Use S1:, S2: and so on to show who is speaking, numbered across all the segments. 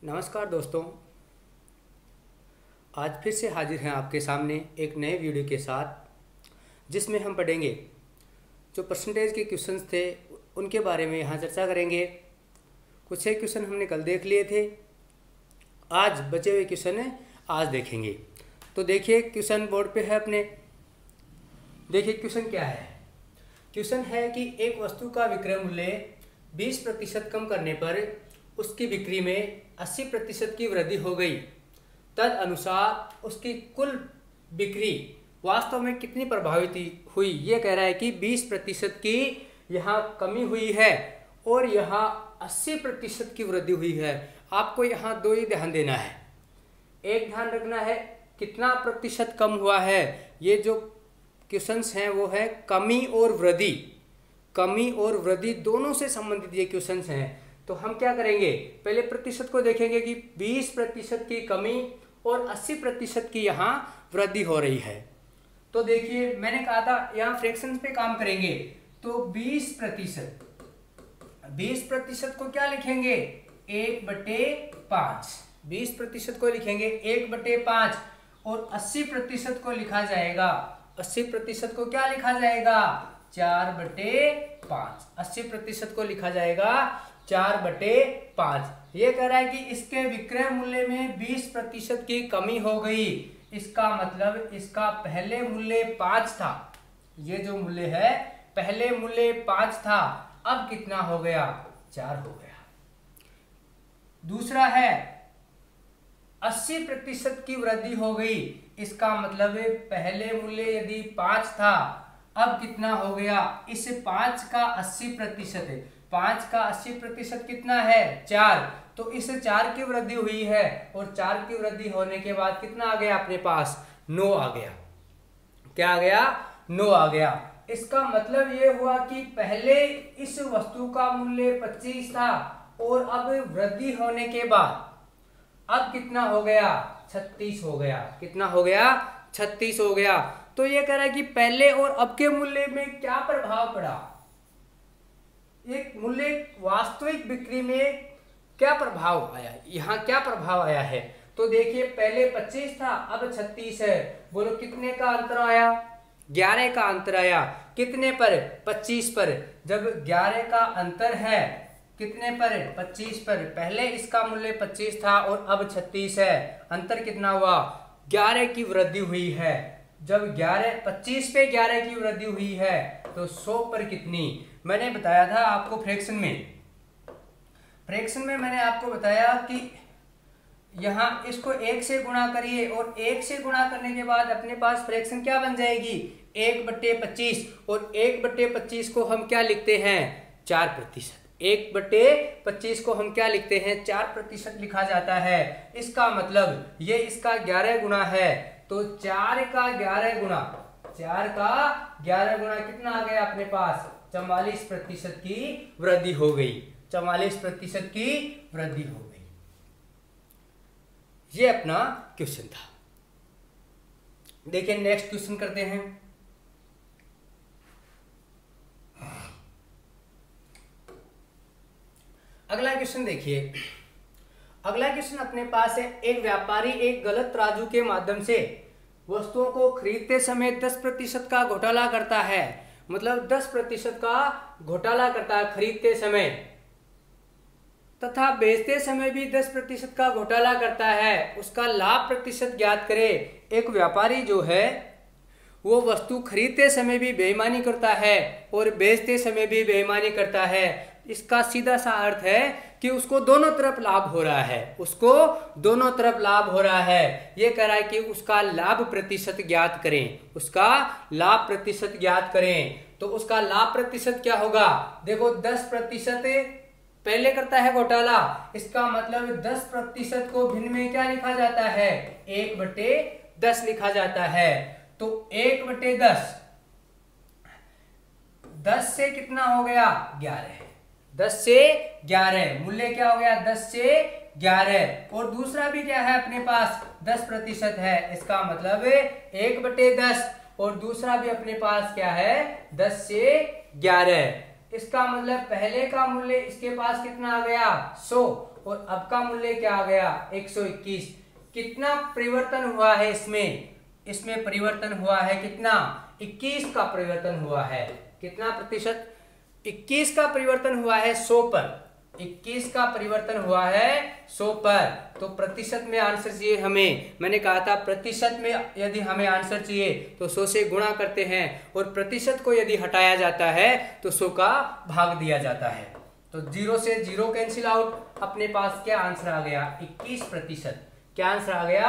S1: नमस्कार दोस्तों, आज फिर से हाजिर हैं आपके सामने एक नए वीडियो के साथ, जिसमें हम पढ़ेंगे जो परसेंटेज के क्वेश्चंस थे उनके बारे में यहाँ चर्चा करेंगे। कुछ एक क्वेश्चन हमने कल देख लिए थे, आज बचे हुए क्वेश्चन आज देखेंगे। तो देखिए क्वेश्चन बोर्ड पे है अपने। देखिए क्वेश्चन क्या है। क्वेश्चन है कि एक वस्तु का विक्रय मूल्य 20% कम करने पर उसकी बिक्री में 80% की वृद्धि हो गई। तद अनुसार उसकी कुल बिक्री वास्तव में कितनी प्रभावित हुई। ये कह रहा है कि 20% की यहाँ कमी हुई है और यहाँ 80% की वृद्धि हुई है। आपको यहाँ दो ही ध्यान देना है। एक ध्यान रखना है कितना प्रतिशत कम हुआ है। ये जो क्वेश्चंस हैं वो है कमी और वृद्धि। कमी और वृद्धि दोनों से संबंधित ये क्वेश्चंस हैं। तो हम क्या करेंगे, पहले प्रतिशत को देखेंगे कि 20% की कमी और 80% की यहाँ वृद्धि हो रही है। तो देखिए मैंने कहा था यहाँ फ्रैक्शंस पे काम करेंगे। तो 20% को क्या लिखेंगे, 1/5। 20% को लिखेंगे 1/5 और 80% को लिखा जाएगा, 80% को क्या लिखा जाएगा, 4/5। 80% को लिखा जाएगा 4/5। ये कह रहा है कि इसके विक्रय मूल्य में 20% की कमी हो गई। इसका मतलब इसका पहले मूल्य 5 था। ये जो मूल्य है पहले मूल्य 5 था, अब कितना हो गया, 4 हो गया। दूसरा है 80% की वृद्धि हो गई। इसका मतलब पहले मूल्य यदि 5 था, अब कितना हो गया, इस 5 का 80% है। 5 का 80% कितना है, 4। तो इस 4 की वृद्धि हुई है और 4 की वृद्धि होने के बाद कितना आ गया अपने पास, 9 आ गया। क्या आ गया, 9 आ गया। इसका मतलब ये हुआ कि पहले इस वस्तु का मूल्य 25 था और अब वृद्धि होने के बाद अब कितना हो गया, 36 हो गया। कितना हो गया, 36 हो गया। तो ये कह रहा है कि पहले और अब के मूल्य में क्या प्रभाव पड़ा, एक मूल्य वास्तविक बिक्री में क्या प्रभाव आया, यहाँ क्या प्रभाव आया है। तो देखिए पहले 25 था, अब 36 है। बोलो कितने का अंतर आया, 11 का अंतर आया। कितने पर, 25 पर। जब 11 का अंतर है कितने पर, 25 पर। पहले इसका मूल्य 25 था और अब 36 है। अंतर कितना हुआ, 11 की वृद्धि हुई है। जब 25 पे 11 की वृद्धि हुई है तो 100 पर कितनी, मैंने बताया था आपको फ्रैक्शन में मैंने आपको बताया कि यहां इसको 1 से गुणा करिए और 1 से गुणा करने के बाद अपने पास फ्रैक्शन क्या बन जाएगी, 1/25। और 1/25 को हम क्या लिखते हैं, 4%। 1/25 को हम क्या लिखते हैं, 4% लिखा जाता है। इसका मतलब ये इसका 11 गुना है। तो 4 का 11 गुना, 4 का 11 गुना कितना आ गया अपने पास, 44% की वृद्धि हो गई। 44% की वृद्धि हो गई। ये अपना क्वेश्चन था। देखिए नेक्स्ट क्वेश्चन करते हैं। अगला क्वेश्चन देखिए। अगला क्वेश्चन अपने पास है, एक व्यापारी एक गलत तराजू के माध्यम से वस्तुओं को खरीदते समय 10% का घोटाला करता है। मतलब 10% का घोटाला करता है खरीदते समय, तथा बेचते समय भी 10% का घोटाला करता है। उसका लाभ प्रतिशत ज्ञात करे। एक व्यापारी जो है वो वस्तु खरीदते समय भी बेईमानी करता है और बेचते समय भी बेईमानी करता है। इसका सीधा सा अर्थ है कि उसको दोनों तरफ लाभ हो रहा है, उसको दोनों तरफ लाभ हो रहा है। ये कह रहा है कि उसका लाभ प्रतिशत ज्ञात करें, उसका लाभ प्रतिशत ज्ञात करें। तो उसका लाभ प्रतिशत क्या होगा, देखो 10% पहले करता है घोटाला। इसका मतलब 10% को भिन्न में क्या लिखा जाता है, 1/10 लिखा जाता है। तो 1/10, 10 से कितना हो गया, 11। 10 से 11 मूल्य क्या हो गया, 10 से 11। और दूसरा भी क्या है अपने पास, 10% है। इसका मतलब 1/10 और दूसरा भी अपने पास क्या है, 10 से 11। इसका मतलब पहले का मूल्य इसके पास कितना आ गया, 100 और अब का मूल्य क्या आ गया 121। कितना परिवर्तन हुआ है इसमें परिवर्तन हुआ है कितना 21 का परिवर्तन हुआ है। कितना प्रतिशत 21 का परिवर्तन हुआ है 100 पर। 21 का परिवर्तन हुआ है 100 पर। तो प्रतिशत में आंसर चाहिए हमें। मैंने कहा था प्रतिशत में यदि हमें आंसर चाहिए तो 100 से गुणा करते हैं और प्रतिशत को यदि हटाया जाता है तो 100 का भाग दिया जाता है। तो 0 से 0 कैंसिल आउट। अपने पास क्या आंसर आ गया 21%। क्या आंसर आ गया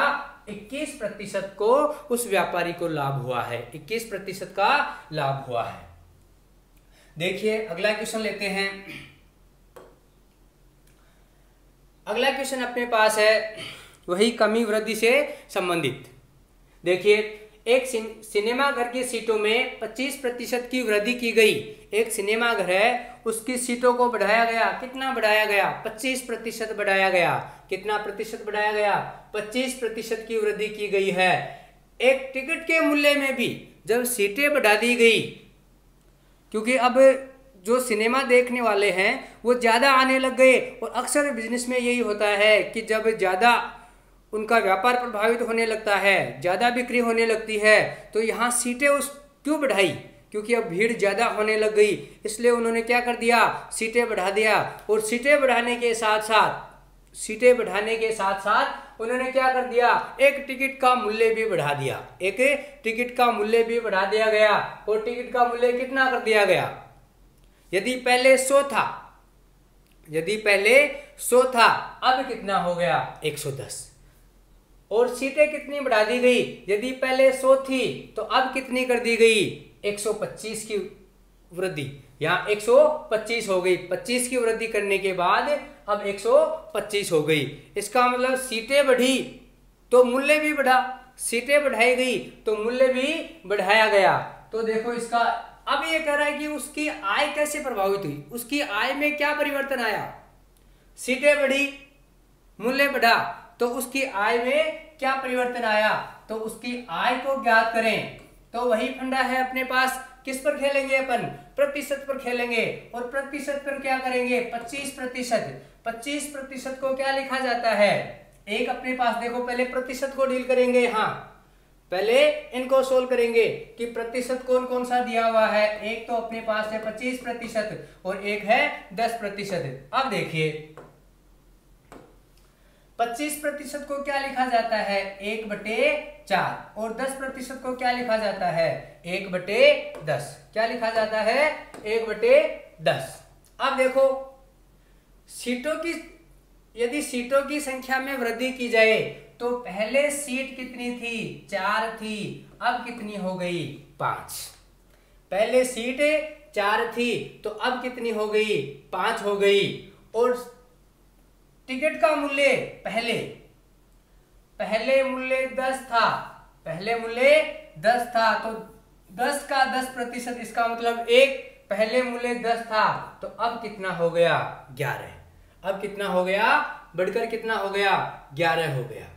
S1: 21% को उस व्यापारी को लाभ हुआ है। 21% का लाभ हुआ है। देखिए अगला क्वेश्चन लेते हैं। अगला क्वेश्चन अपने पास है वही कमी वृद्धि से संबंधित। देखिए एक सिनेमा घर की सीटों में 25% की वृद्धि की गई। एक सिनेमा घर है उसकी सीटों को बढ़ाया गया। कितना बढ़ाया गया 25% बढ़ाया गया। कितना प्रतिशत बढ़ाया गया 25% की वृद्धि की गई है। एक टिकट के मूल्य में भी जब सीटें बढ़ा दी गई, क्योंकि अब जो सिनेमा देखने वाले हैं वो ज़्यादा आने लग गए और अक्सर बिजनेस में यही होता है कि जब ज़्यादा उनका व्यापार प्रभावित होने लगता है, ज़्यादा बिक्री होने लगती है, तो यहाँ सीटें क्यों बढ़ाई, क्योंकि अब भीड़ ज़्यादा होने लग गई, इसलिए उन्होंने क्या कर दिया सीटें बढ़ा दिया। और सीटें बढ़ाने के साथ साथ उन्होंने क्या कर दिया एक टिकट का मूल्य भी बढ़ा दिया। एक टिकट का मूल्य भी बढ़ा दिया गया। और टिकट का मूल्य कितना कर दिया गया, यदि पहले 100 था अब कितना हो गया 110। और सीटें कितनी बढ़ा दी गई, यदि पहले 100 थी तो अब कितनी कर दी गई 125 की वृद्धि। यहाँ 125 हो गई। 25 की वृद्धि करने के बाद अब 125 हो गई। इसका मतलब सीटें बढ़ी तो मूल्य भी बढ़ा, सीटें बढ़ाई गई तो मूल्य भी बढ़ाया गया। तो देखो इसका अब ये कह रहा है कि उसकी आय कैसे प्रभावित हुई। उसकी आय में क्या परिवर्तन आया, सीटें बढ़ी मूल्य बढ़ा, तो उसकी आय में क्या परिवर्तन आया। तो उसकी आय को ज्ञात करें। तो वही फंडा है अपने पास। किस पर खेलेंगे अपन, प्रतिशत पर खेलेंगे। और प्रतिशत पर क्या करेंगे 25%। 25% को क्या लिखा जाता है, एक अपने पास देखो पहले प्रतिशत को डील करेंगे। यहाँ पहले इनको सोल्व करेंगे कि प्रतिशत कौन कौन सा दिया हुआ है। एक तो अपने पास है 25% और एक है 10%। अब देखिए 25% को क्या लिखा जाता है 1/4 और 10% को क्या लिखा जाता है 1/10। क्या लिखा जाता है 1/10। अब देखो यदि सीटों की संख्या में वृद्धि की जाए तो पहले सीट कितनी थी 4 थी, अब कितनी हो गई 5। पहले सीट 4 थी तो अब कितनी हो गई 5 हो गई। और टिकट का मूल्य पहले मूल्य 10 था, तो 10 का 10%, इसका मतलब एक पहले मूल्य 10 था तो अब कितना हो गया 11। अब कितना हो गया बढ़कर कितना हो गया 11 हो गया।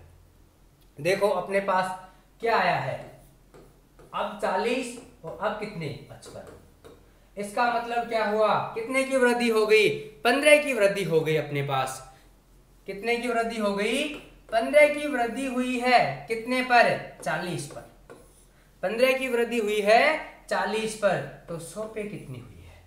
S1: देखो अपने पास क्या आया है अब 40 और अब कितने 55। इसका मतलब क्या हुआ कितने की वृद्धि हो गई 15 की वृद्धि हो गई। अपने पास कितने की वृद्धि हो गई 15 की वृद्धि हुई है। कितने पर 40 पर। 15 की वृद्धि हुई है 40 पर। तो 100 पे कितनी हुई है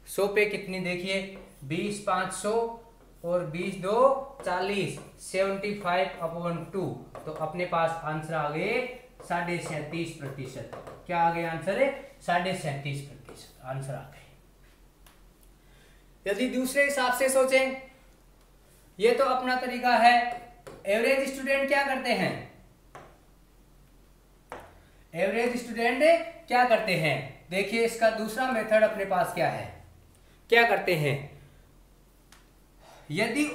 S1: 100 पे कितनी देखिए 20 5 100 और 20 2 40 75/2। तो अपने पास आंसर आ गए 37.5%। क्या आ गए आंसर 37.5% आंसर आ गए। यदि दूसरे हिसाब से सोचें, ये तो अपना तरीका है। एवरेज स्टूडेंट क्या करते हैं, देखिए इसका दूसरा मेथड अपने पास क्या है, क्या करते हैं। यदि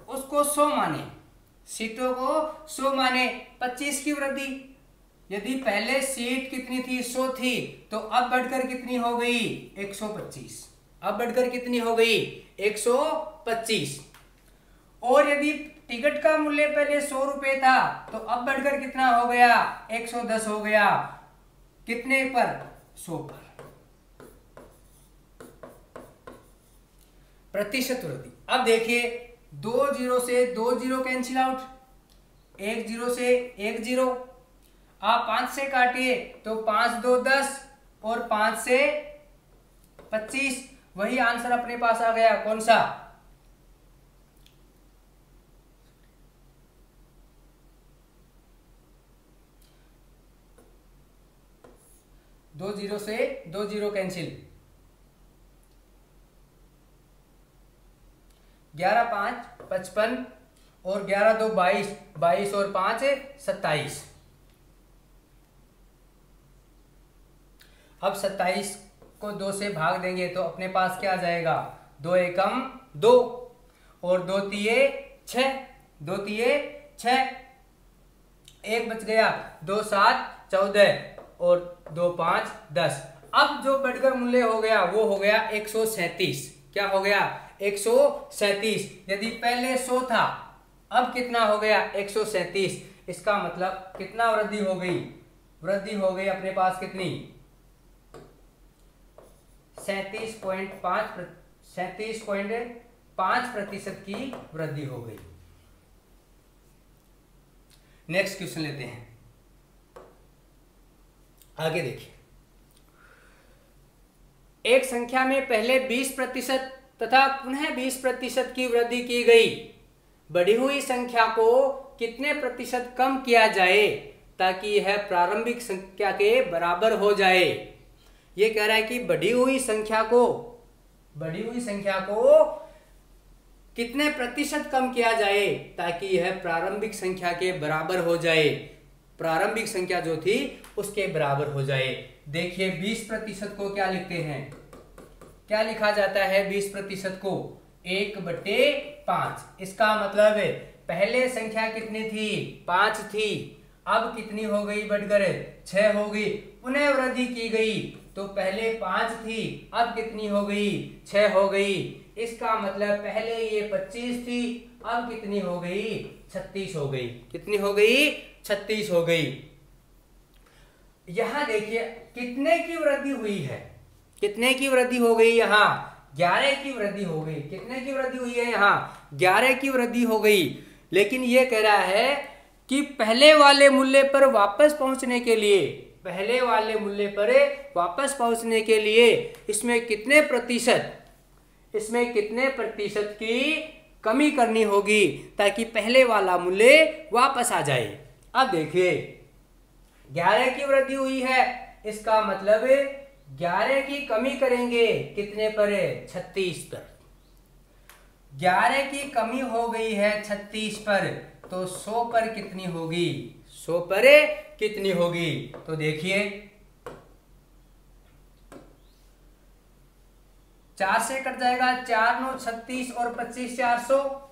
S1: उसको 100 माने, सीटों को 100 माने 25 की वृद्धि, यदि पहले सीट कितनी थी 100 थी तो अब बढ़कर कितनी हो गई 125। अब बढ़कर कितनी हो गई 125। और यदि टिकट का मूल्य पहले 100 रुपए था तो अब बढ़कर कितना हो गया 110 हो गया। कितने पर 100 पर। प्रतिशत वृद्धि। अब देखिए दो जीरो से दो जीरो कैंसिल आउट, एक जीरो से एक जीरो। आप 5 से काटिए तो 5 2 10 और 5 से 25। वही आंसर अपने पास आ गया, कौन सा? दो जीरो से दो जीरो कैंसिल, 11 5 55 और 11 2 22, 22 और 5 27। अब 27 को 2 से भाग देंगे तो अपने पास क्या आ जाएगा? 2 एकम 2 और 2 तिये 6, 2 तिये 6, एक बच गया, 2 7 14 और 2 5 10। अब जो बढ़कर मूल्य हो गया वो हो गया 137। क्या हो गया? 137। यदि पहले 100 था, अब कितना हो गया? 137। इसका मतलब कितना वृद्धि हो गई? वृद्धि हो गई अपने पास कितनी? 37.5% की वृद्धि हो गई। नेक्स्ट क्वेश्चन लेते हैं, आगे देखिए। एक संख्या में पहले 20% तथा पुनः 20% की वृद्धि की गई। बढ़ी हुई संख्या को कितने प्रतिशत कम किया जाए ताकि यह प्रारंभिक संख्या के बराबर हो जाए? यह कह रहा है कि बढ़ी हुई संख्या को कितने प्रतिशत कम किया जाए ताकि यह प्रारंभिक संख्या के बराबर हो जाए। प्रारंभिक संख्या जो थी उसके बराबर हो जाए। देखिए 20% को क्या लिखते हैं? क्या लिखा जाता है 20% को? 1/5। इसका मतलब है पहले संख्या कितनी थी? 5 थी, अब कितनी हो गई? बढ़कर 6 हो गई। पुनः वृद्धि की गई तो पहले 5 थी, अब कितनी हो गई? 6 हो गई। इसका मतलब पहले ये 25 थी, अब कितनी हो गई? 36 हो गई। कितनी हो गई? 36 हो गई। यहां देखिए कितने की वृद्धि हुई है? कितने की वृद्धि हो गई? यहां 11 की वृद्धि हो गई। कितने की वृद्धि हुई है? यहां 11 की वृद्धि हो गई। लेकिन यह कह रहा है कि पहले वाले मूल्य पर वापस पहुंचने के लिए, इसमें कितने प्रतिशत की कमी करनी होगी ताकि पहले वाला मूल्य वापस आ जाए। अब देखिए 11 की वृद्धि हुई है, इसका मतलब 11 की कमी करेंगे कितने पर? 36 पर। 11 की कमी हो गई है 36 पर, तो 100 पर कितनी होगी? 100 पर कितनी होगी? तो देखिए 4 से कट जाएगा, 4 9 36 और 25 400।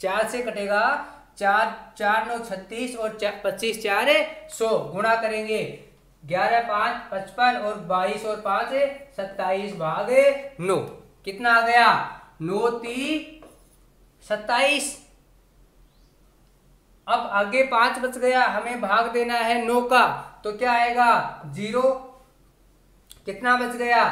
S1: 4 से कटेगा, 4 9 36 और 25 4 100। गुणा करेंगे 11 5 55 और 22 और 5 27 भाग 9। कितना आ गया? 9 3 27। अब आगे 5 बच गया, हमें भाग देना है 9 का, तो क्या आएगा? 0। कितना बच गया?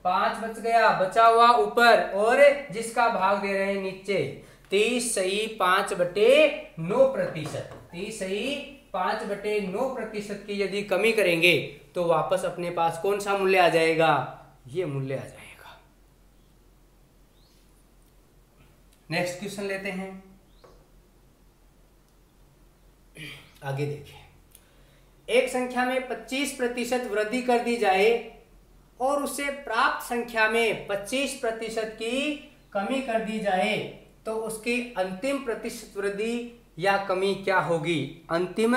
S1: 5 बच गया, बचा हुआ ऊपर और जिसका भाग दे रहे हैं नीचे। 30 सही 5/9%। 30 सही 5/9% की यदि कमी करेंगे तो वापस अपने पास कौन सा मूल्य आ जाएगा? ये मूल्य आ जाएगा। नेक्स्ट क्वेश्चन लेते हैं, आगे देखिए। एक संख्या में 25% वृद्धि कर दी जाए और उसे प्राप्त संख्या में 25% की कमी कर दी जाए तो उसकी अंतिम प्रतिशत वृद्धि या कमी क्या होगी? अंतिम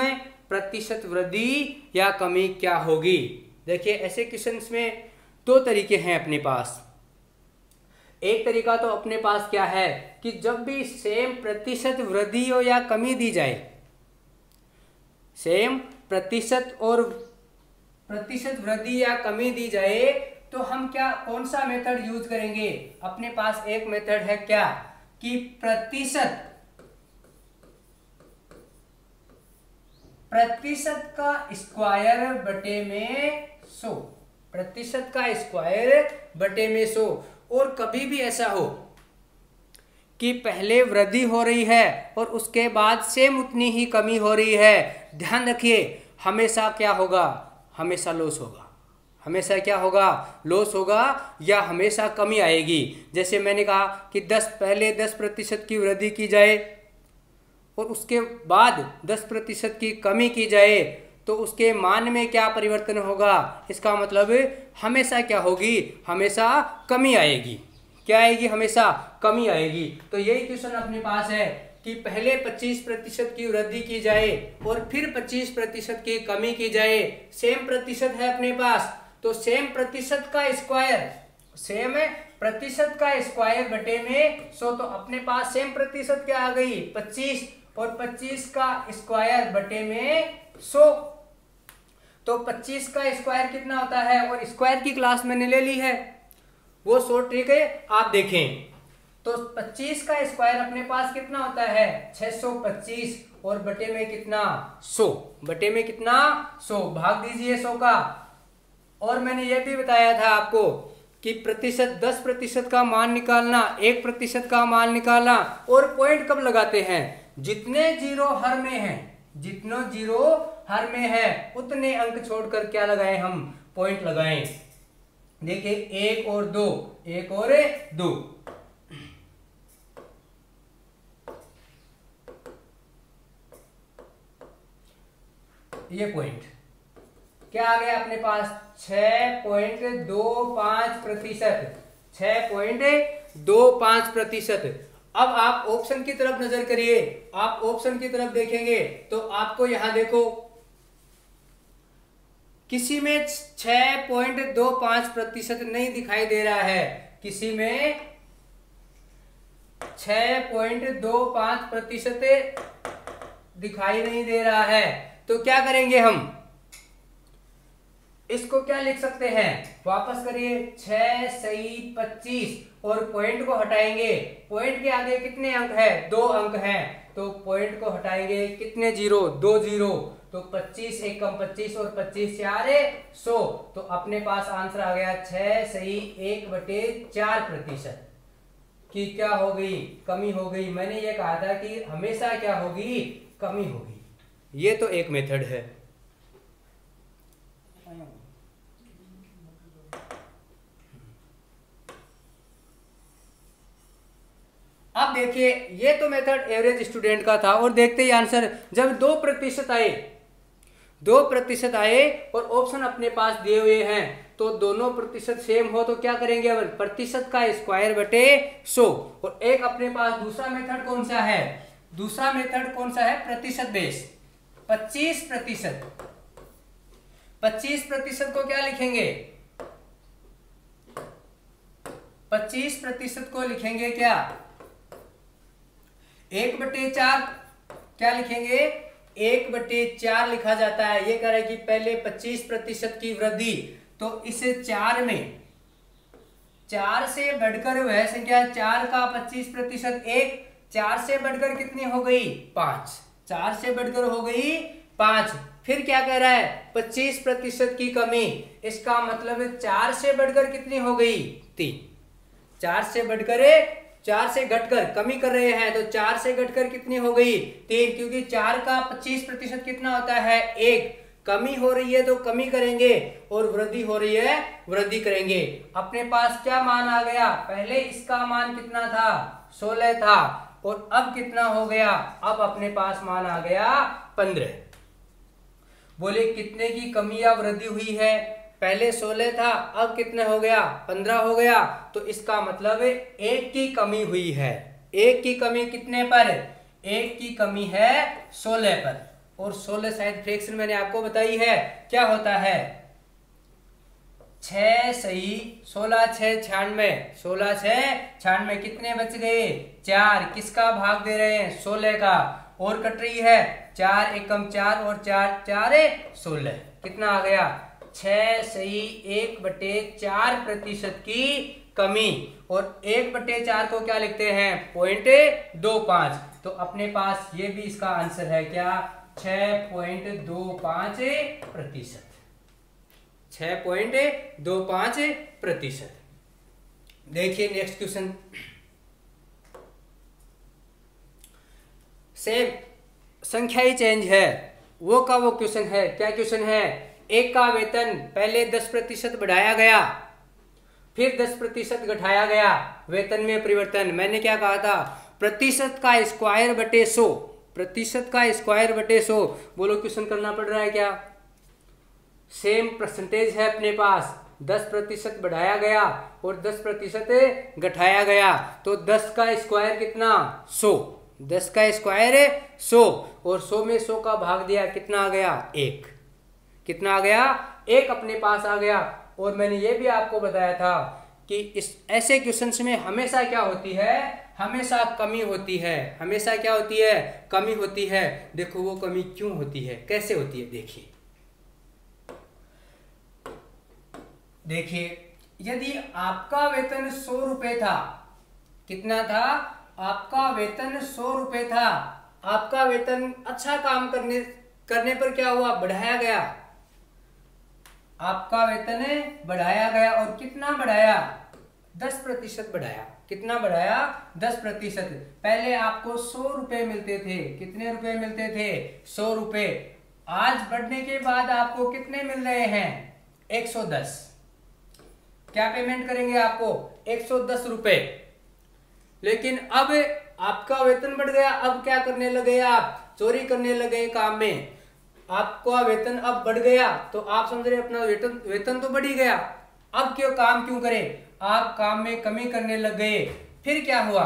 S1: प्रतिशत वृद्धि या कमी क्या होगी? देखिए ऐसे क्वेश्चंस में 2 तरीके हैं अपने पास। एक तरीका तो अपने पास क्या है कि जब भी सेम प्रतिशत वृद्धि हो या कमी दी जाए, सेम प्रतिशत और प्रतिशत वृद्धि या कमी दी जाए, तो हम कौन सा मेथड यूज करेंगे? अपने पास एक मेथड है क्या कि प्रतिशत का स्क्वायर बटे में 100। प्रतिशत का स्क्वायर बटे में 100। और कभी भी ऐसा हो कि पहले वृद्धि हो रही है और उसके बाद सेम उतनी ही कमी हो रही है। ध्यान रखिए, हमेशा क्या होगा? हमेशा लॉस होगा। हमेशा क्या होगा? लॉस होगा या हमेशा कमी आएगी। जैसे मैंने कहा कि पहले 10% की वृद्धि की जाए और उसके बाद 10% की कमी की जाए तो उसके मान में क्या परिवर्तन होगा? इसका मतलब हमेशा क्या होगी? हमेशा कमी आएगी। क्या आएगी? हमेशा कमी आएगी। तो यही क्वेश्चन अपने पास है कि पहले 25% की वृद्धि की जाए और फिर 25% की कमी की जाए। सेम प्रतिशत है अपने पास, तो सेम प्रतिशत का स्क्वायर, सेम प्रतिशत का स्क्वायर बटे में 100। तो अपने पास सेम प्रतिशत क्या आ गई? 25, और 25 का स्क्वायर बटे में 100। तो 25 का स्क्वायर कितना होता है? और स्क्वायर की क्लास मैंने ले ली है, वो 100 ट्रिक है, आप देखें। तो 25 का स्क्वायर अपने पास कितना होता है? 625, और बटे में कितना? 100। बटे में कितना? 100। भाग दीजिए 100 का। और मैंने ये भी बताया था आपको कि प्रतिशत 10% का मान निकालना, 1% का मान निकालना, और पॉइंट कब लगाते हैं? जितने जीरो हर में है, जितने जीरो हर में है उतने अंक छोड़कर क्या लगाएं? हम पॉइंट लगाएं। देखिए 1 और 2, 1 और 2, ये पॉइंट क्या आ गया अपने पास? 6.25%, 6.25%। अब आप ऑप्शन की तरफ नजर करिए। आप ऑप्शन की तरफ देखेंगे तो आपको यहां देखो, किसी में 6.25% नहीं दिखाई दे रहा है, किसी में 6.25% दिखाई नहीं दे रहा है। तो क्या करेंगे हम? इसको क्या लिख सकते हैं? वापस करिए, 6 सही 25, और पॉइंट को हटाएंगे। पॉइंट के आगे कितने अंक है? 2 अंक हैं, तो पॉइंट को हटाएंगे। कितने जीरो? 2 जीरो। तो 25 एकम 25 और 25 4 100। तो अपने पास आंसर आ गया 6 सही 1/4% की क्या हो गई? कमी हो गई। मैंने ये कहा था कि हमेशा क्या होगी? कमी होगी। ये तो एक मेथड है। अब देखिए, ये तो मेथड एवरेज स्टूडेंट का था। और देखते ही आंसर, जब 2% आए, 2% आए और ऑप्शन अपने पास दिए हुए हैं, तो दोनों प्रतिशत सेम हो तो क्या करेंगे? अब प्रतिशत का स्क्वायर बटे 100। और एक अपने पास दूसरा मेथड कौन सा है? दूसरा मेथड कौन सा है? प्रतिशत बेस। 25%, 25% को क्या लिखेंगे? 25% को लिखेंगे क्या? 1/4। क्या लिखेंगे? 1/4 लिखा जाता है। ये कह रहा है कि पहले 25% की वृद्धि, तो इसे 4 में, 4 से बढ़कर वह संख्या 4 का 25%, 1 4 से बढ़कर कितनी हो गई? 5। 4 से बढ़कर हो गई 5। फिर क्या कह रहा है? 25% की कमी। इसका मतलब 4 से बढ़कर कितनी हो गई? 3। 4 से बढ़कर, 4 से घटकर कमी कर रहे हैं, तो 4 से घटकर कितनी हो गई? 3। क्योंकि 4 का 25% कितना होता है? 1। कमी हो रही है तो कमी करेंगे, और वृद्धि हो रही है वृद्धि करेंगे। अपने पास क्या मान आ गया? पहले इसका मान कितना था? 16 था, और अब कितना हो गया? अब अपने पास मान आ गया 15। बोले कितने की कमी या वृद्धि हुई है? पहले 16 था, अब कितने हो गया? 15 हो गया। तो इसका मतलब 1 की कमी हुई है। 1 की कमी कितने पर? 1 की कमी है 16 पर। और 16 शायद फ्रैक्शन मैंने आपको बताई है, क्या होता है? 6 सही 16 6 96, 16 6 96, कितने बच गए? 4। किसका भाग दे रहे हैं? 16 का। और कट रही है 4 एकम 4 और 4 4 16। कितना आ गया? 6 सही 1/4% की कमी। और 1/4 को क्या लिखते हैं? 0.25। तो अपने पास ये भी इसका आंसर है क्या? 6.25%। 6.25%। देखिए नेक्स्ट क्वेश्चन। सेम संख्या ही चेंज है, वो का वो क्वेश्चन है। क्या क्वेश्चन है? एक का वेतन पहले 10% बढ़ाया गया, फिर 10% घटाया गया, वेतन में परिवर्तन। मैंने क्या कहा था? प्रतिशत का स्क्वायर बटे 100, प्रतिशत का स्क्वायर बटे 100। बोलो क्वेश्चन करना पड़ रहा है क्या? सेम परसेंटेज है अपने पास, 10% बढ़ाया गया और 10% घटाया गया, तो 10 का स्क्वायर कितना? 100। 10 का स्क्वायर है 100, और 100 में 100 का भाग दिया, कितना आ गया? 1। कितना आ गया? 1 अपने पास आ गया। और मैंने ये भी आपको बताया था कि इस ऐसे क्वेश्चंस में हमेशा क्या होती है? हमेशा कमी होती है। हमेशा क्या होती है? कमी होती है। देखो वो कमी क्यों होती है, कैसे होती है, देखिए। देखिए, यदि आपका वेतन 100 रुपए था, कितना था? आपका वेतन 100 रुपए था। आपका वेतन अच्छा काम करने पर क्या हुआ? बढ़ाया गया। आपका वेतन बढ़ाया गया, और कितना बढ़ाया? 10% बढ़ाया। कितना बढ़ाया? 10%। पहले आपको 100 रुपए मिलते थे। कितने रुपए मिलते थे? 100 रुपए। आज बढ़ने के बाद आपको कितने मिल रहे हैं? 110। क्या पेमेंट करेंगे आपको? 110 रुपए। लेकिन अब आपका वेतन बढ़ गया, अब क्या करने लगे आप? चोरी करने लगे काम में। आपका वेतन अब बढ़ गया, तो आप समझ रहे अपना वेतन तो बढ़ ही गया, अब क्यों काम क्यों करें? आप काम में कमी करने लग गए। फिर क्या हुआ?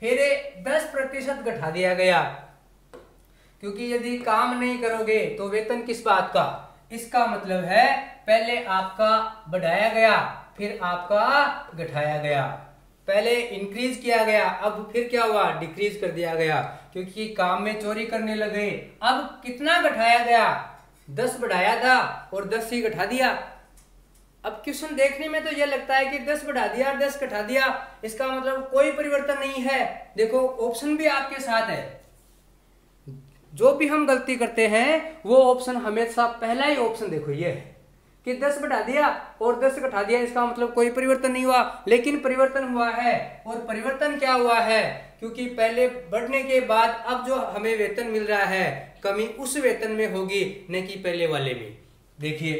S1: फिर 10% घटा दिया गया, क्योंकि यदि काम नहीं करोगे तो वेतन किस बात का? इसका मतलब है पहले आपका बढ़ाया गया, फिर आपका घटाया गया। पहले इंक्रीज किया गया, अब फिर क्या हुआ? डिक्रीज कर दिया गया, क्योंकि काम में चोरी करने लगे। अब कितना घटाया गया? 10 बढ़ाया था और 10 ही घटा दिया। अब क्वेश्चन देखने में तो यह लगता है कि 10 बढ़ा दिया, 10 घटा दिया, इसका मतलब कोई परिवर्तन नहीं है। देखो ऑप्शन भी आपके साथ है। जो भी हम गलती करते हैं वो ऑप्शन हमेशा पहला ही ऑप्शन देखो ये है कि 10 बढ़ा दिया और 10 घटा दिया, इसका मतलब कोई परिवर्तन नहीं हुआ। लेकिन परिवर्तन हुआ है, और परिवर्तन क्या हुआ है? क्योंकि पहले बढ़ने के बाद अब जो हमें वेतन मिल रहा है, कमी उस वेतन में होगी, न कि पहले वाले में। देखिए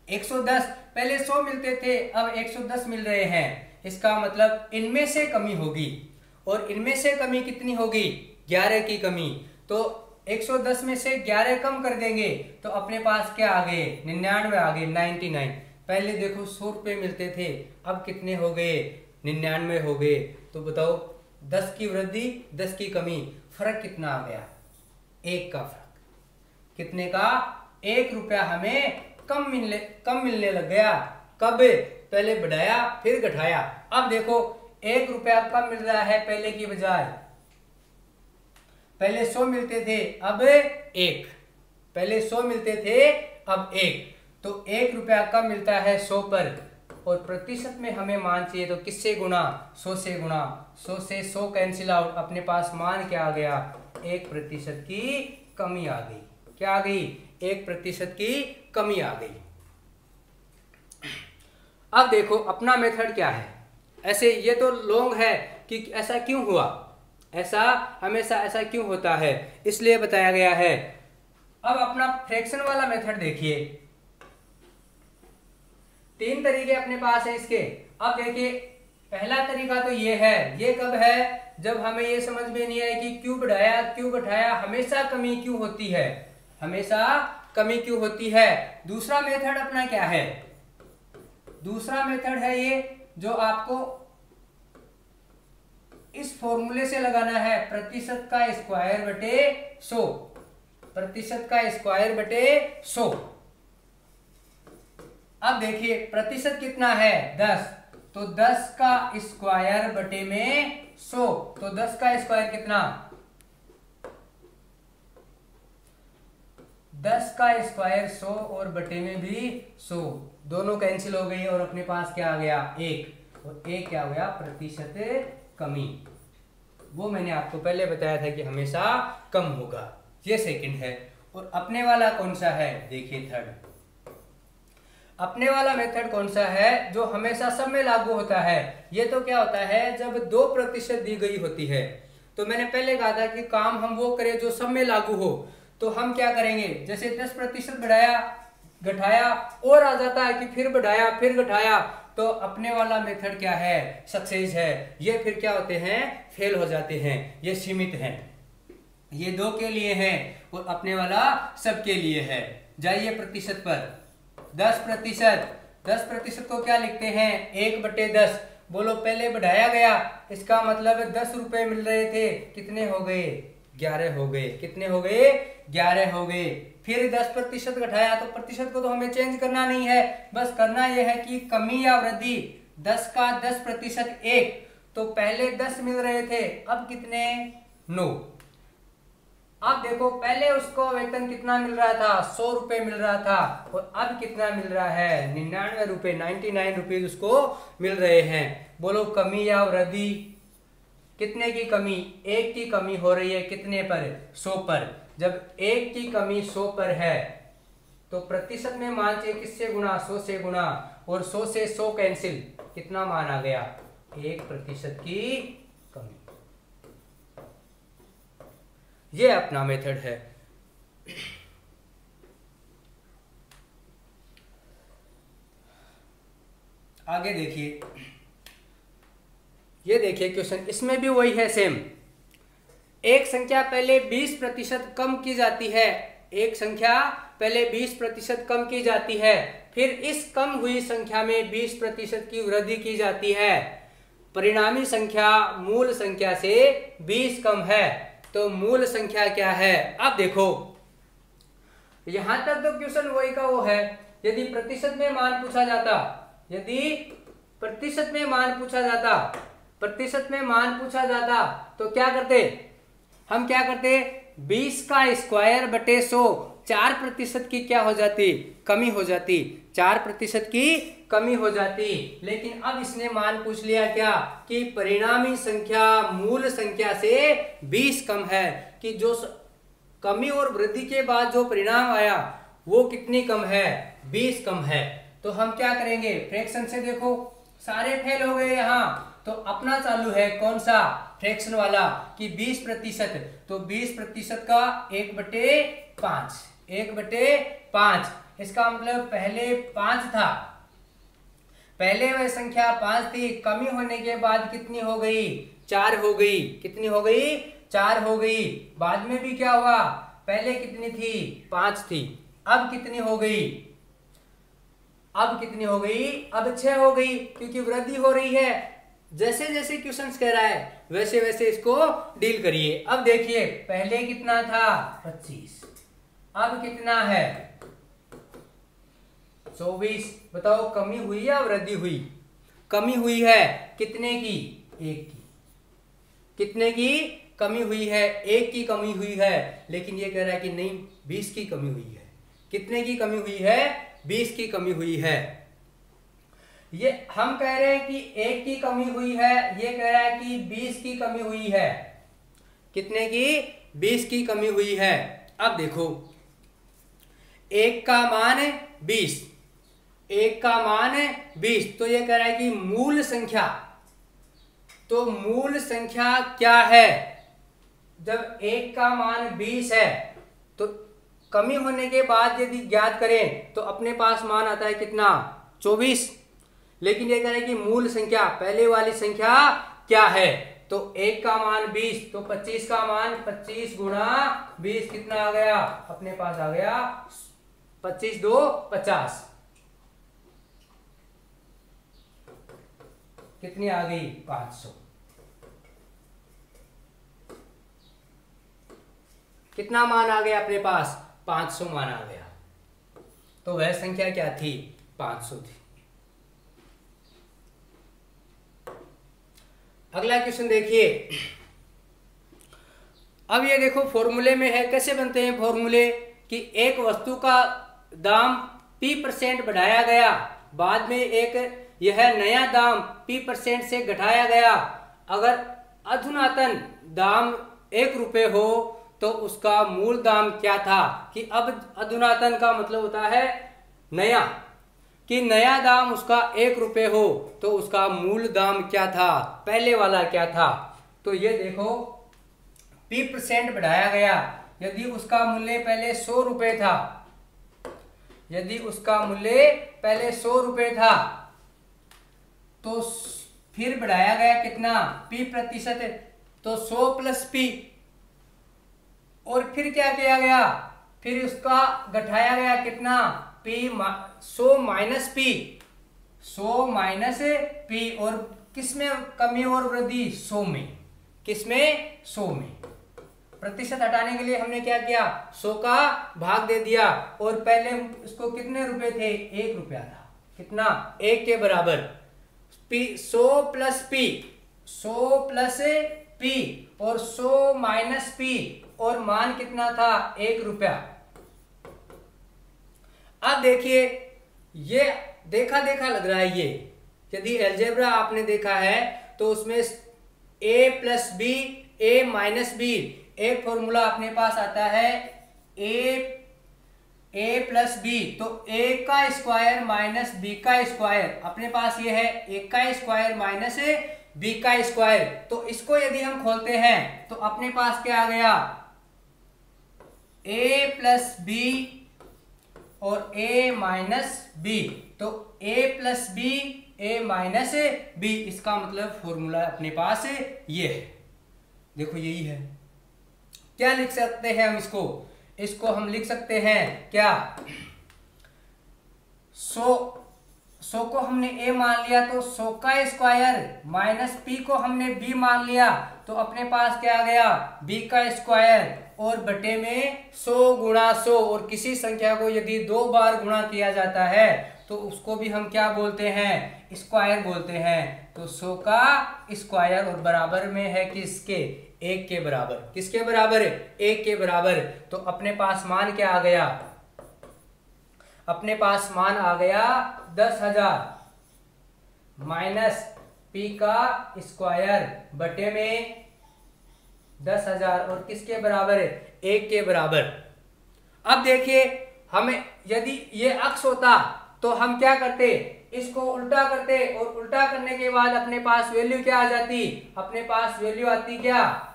S1: 110, पहले 100 मिलते थे, अब 110 मिल रहे हैं, इसका मतलब इनमें से कमी होगी। और इनमें से कमी कितनी होगी? 11 की कमी। तो 110 में से 11 कम कर देंगे तो अपने पास क्या आ गए? 99 आ गए, 99। पहले देखो 100 रुपए मिलते थे, अब कितने हो गए? 99 हो गए। तो बताओ 10 की वृद्धि 10 की कमी, फर्क कितना आ गया? 1 का फर्क। कितने का? 1 रुपया हमें कम मिलने लग गया। कब? पहले बढ़ाया फिर घटाया। अब देखो 1 रुपया कम मिल रहा है पहले की बजाय। पहले 100 मिलते थे, अब 1। पहले 100 मिलते थे, अब 1। तो 1 रुपया कम मिलता है 100 पर। और प्रतिशत में हमें मान चाहिए, तो किससे गुणा? 100 से गुणा। 100 से 100 कैंसिल आउट, अपने पास मान क्या आ गया? 1% की कमी आ गई। क्या आ गई? 1% की कमी आ गई। अब देखो अपना मेथड क्या है। ऐसे ये तो लॉन्ग है कि ऐसा क्यों हुआ, ऐसा हमेशा ऐसा क्यों होता है, इसलिए बताया गया है। अब अपना फ्रैक्शन वाला मेथड देखिए। 3 तरीके अपने पास है इसके। अब देखिए पहला तरीका तो ये है, ये कब है? जब हमें ये समझ में नहीं आए कि क्यों बढ़ाया क्यों घटाया, हमेशा कमी क्यों होती है, हमेशा कमी क्यों होती है। दूसरा मेथड अपना क्या है? दूसरा मेथड है ये जो आपको इस फॉर्मूले से लगाना है, प्रतिशत का स्क्वायर बटे 100। प्रतिशत का स्क्वायर बटे 100। अब देखिए प्रतिशत कितना है? 10। तो 10 का स्क्वायर बटे में 100, तो 10 का स्क्वायर कितना? 10 का स्क्वायर 100 और बटे में भी 100, दोनों कैंसिल हो गई और अपने पास क्या आ गया? 1। और 1 क्या हो गया? प्रतिशत कमी। वो मैंने आपको पहले बताया था कि हमेशा कम होगा। ये सेकंड है। और अपने वाला कौन सा है? देखिए थर्ड। अपने वाला मेथड कौन सा है? जो हमेशा सब में लागू होता है। ये तो क्या होता है, जब 2% दी गई होती है, तो मैंने पहले कहा था कि काम हम वो करें जो सब में लागू हो। तो हम क्या करेंगे, जैसे 10% बढ़ाया घटाया और आ जाता है कि फिर बढ़ाया फिर घटाया, तो अपने वाला मेथड क्या है, सक्सेस है। ये फिर क्या होते हैं, फेल हो जाते हैं। ये सीमित हैं, ये 2 के लिए है और अपने वाला सबके लिए है। जाइए प्रतिशत पर, 10%। 10% को क्या लिखते हैं, 1/10। बोलो पहले बढ़ाया गया, इसका मतलब 10 रुपए मिल रहे थे, कितने हो गए, 11 हो गए। कितने हो गए, 11 हो गए। फिर 10% घटाया, तो प्रतिशत को तो हमें चेंज करना नहीं है, बस करना यह है कि कमी या वृद्धि। 10 का 10% 1, तो पहले 10 मिल रहे थे, अब कितने, 9। अब देखो पहले उसको वेतन कितना मिल रहा था, 100 रुपए मिल रहा था, और अब कितना मिल रहा है, 99 रुपए, 99 रुपीज उसको मिल रहे हैं। बोलो कमी या वृद्धि, कितने की कमी, 1 की कमी हो रही है, कितने पर, 100 पर। जब 1 की कमी 100 पर है, तो प्रतिशत में मान चाहिए किससे गुणा, 100 से गुणा, और 100 से 100 कैंसिल, कितना मान आ गया, 1% की कमी। ये अपना मेथड है। आगे देखिए, ये देखिए क्वेश्चन, इसमें भी वही है सेम। एक संख्या पहले 20% कम की जाती है, एक संख्या पहले 20% कम की जाती है, फिर इस कम हुई संख्या में 20% की वृद्धि की जाती है। परिणामी संख्या मूल संख्या से 20 कम है, तो मूल संख्या क्या है। अब देखो यहां तक तो क्वेश्चन वही का वो है। यदि प्रतिशत में मान पूछा जाता, यदि प्रतिशत में मान पूछा जाता, प्रतिशत में मान पूछा जाता, तो क्या करते हम, क्या करते, 20 का स्क्वायर बटे 100, 4% की क्या हो जाती, कमी हो जाती, 4% की कमी हो जाती। लेकिन अब इसने मान पूछ लिया क्या, कि परिणामी संख्या मूल संख्या से 20 कम है, कि जो कमी और वृद्धि के बाद जो परिणाम आया वो कितनी कम है, 20 कम है। तो हम क्या करेंगे, फ्रैक्शन से देखो, सारे फेल हो गए यहाँ, तो अपना चालू है कौन सा, फ्रैक्शन वाला, कि 20%, तो 20% का 1/5, 1/5। इसका मतलब पहले 5 था, पहले वह संख्या 5 थी, कमी होने के बाद कितनी हो गई, 4 हो गई। कितनी हो गई, 4 हो गई। बाद में भी क्या हुआ, पहले कितनी थी, 5 थी, अब कितनी हो गई, अब कितनी हो गई, अब 6 हो गई, क्योंकि वृद्धि हो रही है। जैसे जैसे क्वेश्चन कह रहा है वैसे वैसे इसको डील करिए। अब देखिए पहले कितना था, 25, अब कितना है, 24। बताओ कमी हुई या वृद्धि हुई, कमी हुई है, कितने की, 1 की। कितने की कमी हुई है, 1 की कमी हुई है। लेकिन ये कह रहा है कि नहीं, 20 की कमी हुई है। कितने की कमी हुई है, 20 की कमी हुई है। ये हम कह रहे हैं कि 1 की कमी हुई है, ये कह रहा है कि 20 की कमी हुई है। कितने की, 20 की कमी हुई है। अब देखो 1 का मान है 20, 1 का मान है 20, तो ये कह रहा है कि मूल संख्या, तो मूल संख्या क्या है, जब 1 का मान 20 है, तो कमी होने के बाद यदि ज्ञात करें तो अपने पास मान आता है कितना, 24। लेकिन ये कह रहे हैं कि मूल संख्या, पहले वाली संख्या क्या है, तो 1 का मान 20, तो 25 का मान 25 गुणा 20 कितना आ गया, अपने पास आ गया 25 2 50। कितनी आ गई, 500। कितना मान आ गया अपने पास, 500 मान आ गया। तो वह संख्या क्या थी, 500 थी। अगला क्वेश्चन देखिए। अब ये देखो फॉर्मूले में है, कैसे बनते हैं फॉर्मूले, कि एक वस्तु का दाम P% बढ़ाया गया, बाद में एक यह नया दाम P% से घटाया गया। अगर अधुनातन दाम 1 रुपये हो तो उसका मूल दाम क्या था, कि अब अधुनातन का मतलब होता है नया, कि नया दाम उसका 1 रुपये हो तो उसका मूल दाम क्या था, पहले वाला क्या था। तो ये देखो p% बढ़ाया गया, यदि उसका मूल्य पहले 100 रुपए था, यदि उसका मूल्य पहले 100 रुपए था, तो फिर बढ़ाया गया कितना, p%, तो 100 प्लस p, और फिर क्या किया गया, फिर उसका घटाया गया कितना, 100 माइनस p, 100 माइनस p, और किसमें कमी और वृद्धि, 100 में, किसमें, 100 में। प्रतिशत हटाने के लिए हमने क्या किया, 100 का भाग दे दिया, और पहले उसको कितने रुपए थे, 1 रुपया था, कितना, 1 के बराबर, p 100 plus p, 100 plus p, और 100 माइनस p, और मान कितना था, 1 रुपया। अब देखिए, ये देखा देखा लग रहा है, ये यदि अलजेब्रा आपने देखा है तो उसमें a plus B, a minus B, एक फॉर्मूला अपने पास आता है a प्लस बी, तो a का स्क्वायर माइनस b का स्क्वायर, अपने पास ये है a का स्क्वायर माइनस b का स्क्वायर। तो इसको यदि हम खोलते हैं तो अपने पास क्या आ गया, a प्लस बी और a माइनस बी, तो a plus B, a minus B, इसका मतलब फॉर्मूला अपने पास ये है, देखो यही है। क्या लिख सकते हैं हम इसको, इसको हम लिख सकते हैं क्या, 100 को हमने a मान लिया, तो 100 का स्क्वायर माइनस p को हमने b मान लिया, तो अपने पास क्या आ गया, b का स्क्वायर, और बटे में 100 गुणा 100, और किसी संख्या को यदि 2 बार गुणा किया जाता है तो उसको भी हम क्या बोलते हैं, स्क्वायर बोलते हैं। तो 100 का स्क्वायर, और बराबर में है किसके, 1 के बराबर, किसके बराबर, 1 के बराबर। तो अपने पास मान क्या आ गया, अपने पास मान आ गया 10,000 माइनस p का स्क्वायर बटे में 10,000, और किसके बराबर है, 1 के बराबर। अब देखिए, हमें यदि ये अक्स होता तो हम क्या करते, इसको उल्टा करते, और उल्टा करने के बाद अपने पास वैल्यू क्या आ जाती, अपने पास वैल्यू आती क्या,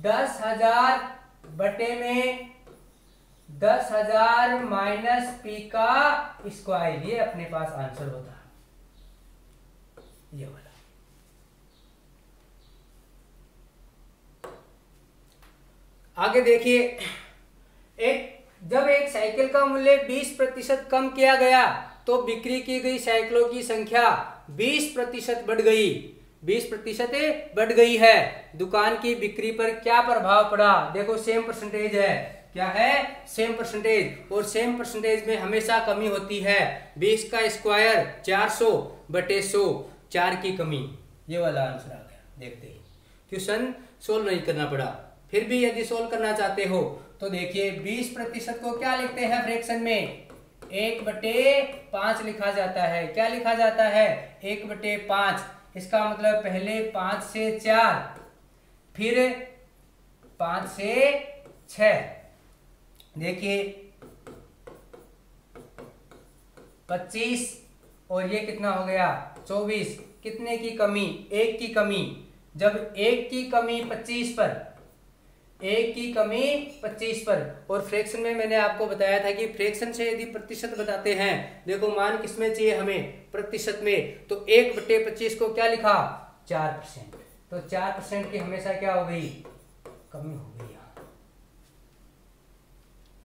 S1: 10,000 बटे में 10,000 माइनस p का स्क्वायर, ये अपने पास आंसर होता, ये वाला। आगे देखिए, जब एक साइकिल का मूल्य 20% कम किया गया तो बिक्री की गई साइकिलों की संख्या 20% बढ़ गई, 20% बढ़ गई है। दुकान की बिक्री पर क्या प्रभाव पड़ा, देखो सेम परसेंटेज है, क्या है, सेम परसेंटेज, और सेम परसेंटेज में हमेशा कमी होती है। 20 का स्क्वायर 400 बटे 100, 4 की कमी, ये वाला आंसर आ गया। देखते ही क्वेश्चन सोल्व नहीं करना पड़ा। फिर भी यदि सोल्व करना चाहते हो तो देखिए 20% को क्या लिखते हैं फ्रैक्शन में, 1/5 लिखा जाता है। क्या लिखा जाता है, 1/5। इसका मतलब पहले 5 से 4, फिर 5 से 6। देखिए 25, और ये कितना हो गया 24, कितने की कमी, 1 की कमी। जब 1 की कमी 25 पर, 1 की कमी 25 पर, और फ्रैक्शन में मैंने आपको बताया था कि फ्रैक्शन से यदि प्रतिशत बताते हैं, देखो मान किसमें चाहिए हमें, प्रतिशत में, तो 1/25 को क्या लिखा, 4%। तो 4% की हमेशा क्या हो गई, कमी हो गई।